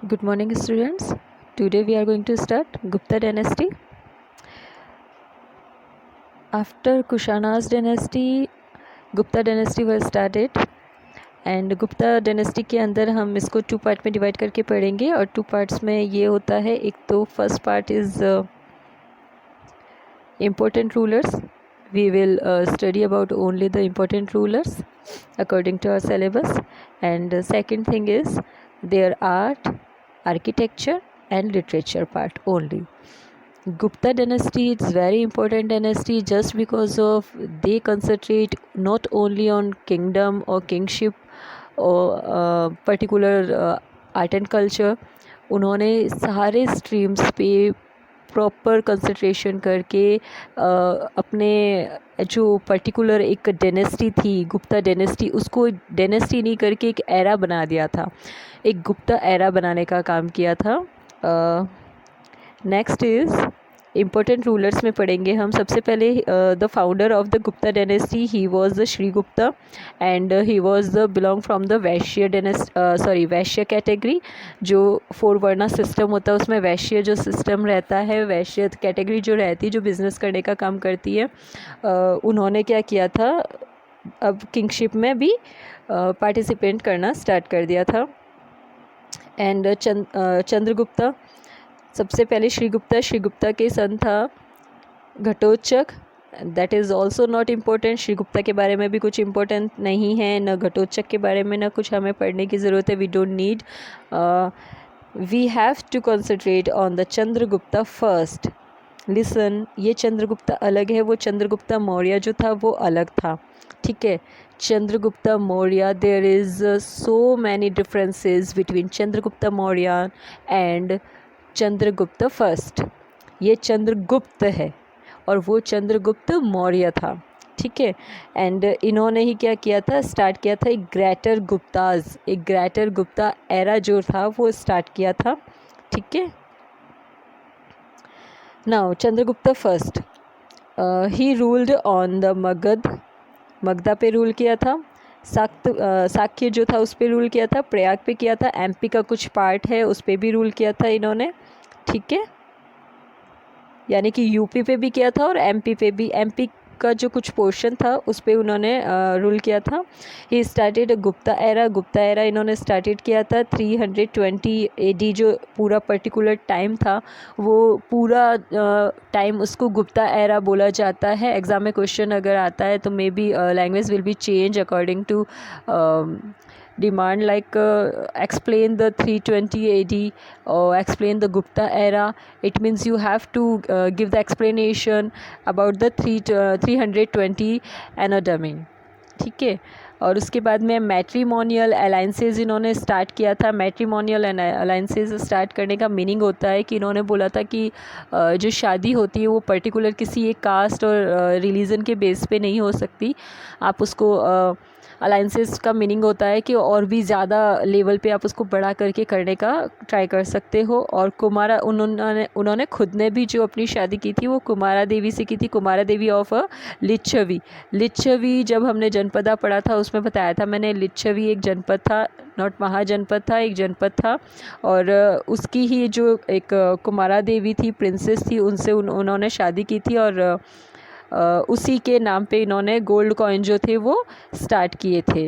Good morning, students. Today we are going to start Gupta dynasty. After Kushana's dynasty, Gupta dynasty was started. And Gupta dynasty के अंदर हम इसको 2 part में divide करके पढ़ेंगे और 2 पार्ट्स में ये होता है। एक तो first part is important rulers. We will study about only the important rulers according to our syllabus. And the second thing is their art, architecture and literature part only. Gupta dynasty is very important dynasty just because of they concentrate not only on kingdom or kingship or particular art and culture. उन्होंने सारे streams पे proper concentration करके अपने जो particular एक dynasty थी Gupta dynasty, उसको dynasty नहीं करके एक एरा बना दिया था, एक गुप्ता एरा बनाने का काम किया था। नेक्स्ट इज़ इम्पोर्टेंट रूलर्स में पढ़ेंगे हम। सबसे पहले the founder of the Gupta dynasty he was the Shri Gupta and he was the belong from the Vysya category. जो 4 वर्णा सिस्टम होता है उसमें वैश्य जो सिस्टम रहता है, वैश्य कैटेगरी जो रहती है, जो बिज़नेस करने का काम करती है, उन्होंने क्या किया था, अब किंगशिप में भी पार्टिसिपेट करना स्टार्ट कर दिया था। एंड चंद्रगुप्ता, सबसे पहले श्री गुप्ता के सन था Ghatotkacha. That is also not important. Shri Gupta के बारे में भी कुछ इम्पोर्टेंट नहीं है, न घटोत्कच के बारे में, न कुछ हमें पढ़ने की ज़रूरत है। We don't need, we have to concentrate on the Chandragupta first. Listen, ये चंद्रगुप्ता अलग है, वो चंद्रगुप्ता मौर्य जो था वो अलग था, ठीक है। Chandragupta Maurya, there is so many differences between Chandragupta Maurya and Chandragupta first. ये चंद्रगुप्त है और वो चंद्रगुप्त मौर्य था, ठीक है। एंड इन्होंने ही क्या किया था, स्टार्ट किया था एक ग्रेटर गुप्ता एरा जो था वो स्टार्ट किया था, ठीक है। Now Chandragupta first, he ruled on the Magadha पे रूल किया था। साक्य जो था उस पर रूल किया था, प्रयाग पे किया था, एमपी का कुछ पार्ट है उस पर भी रूल किया था इन्होंने, ठीक है। यानी कि यूपी पे भी किया था और एमपी पे भी, एमपी का जो कुछ पोर्शन था उस पर उन्होंने रूल किया था। ही स्टार्टेड गुप्ता एरा इन्होंने स्टार्टेड किया था 320 AD। जो पूरा पर्टिकुलर टाइम था वो पूरा टाइम उसको गुप्ता एरा बोला जाता है। एग्ज़ाम में क्वेश्चन अगर आता है तो maybe language will be change according to demand, like explain the 320 AD or explain the Gupta era. It means you have to give the explanation about the 320 anatomy, ठीक है। और उसके बाद में मैट्रीमोनियल अलाइंसेज इन्होंने start किया था। Matrimonial alliances start करने का मीनिंग होता है कि इन्होंने बोला था कि जो शादी होती है वो पर्टिकुलर किसी एक कास्ट और रिलीजन के बेस पे नहीं हो सकती। आप उसको अलाइंसेस का मीनिंग होता है कि और भी ज़्यादा लेवल पे आप उसको बढ़ा करके करने का ट्राई कर सकते हो। और कुमारा, उन्होंने खुद ने भी जो अपनी शादी की थी वो कुमारा देवी से की थी, कुमारा देवी ऑफ लिच्छवी। जब हमने जनपदा पढ़ा था उसमें बताया था मैंने, लिच्छवी एक जनपद था, नॉट महाजनपद था, एक जनपद था। और उसकी ही जो एक कुमारा देवी थी, प्रिंसेस थी, उनसे उन्होंने शादी की थी और उसी के नाम पे इन्होंने गोल्ड कॉइन जो थे वो स्टार्ट किए थे।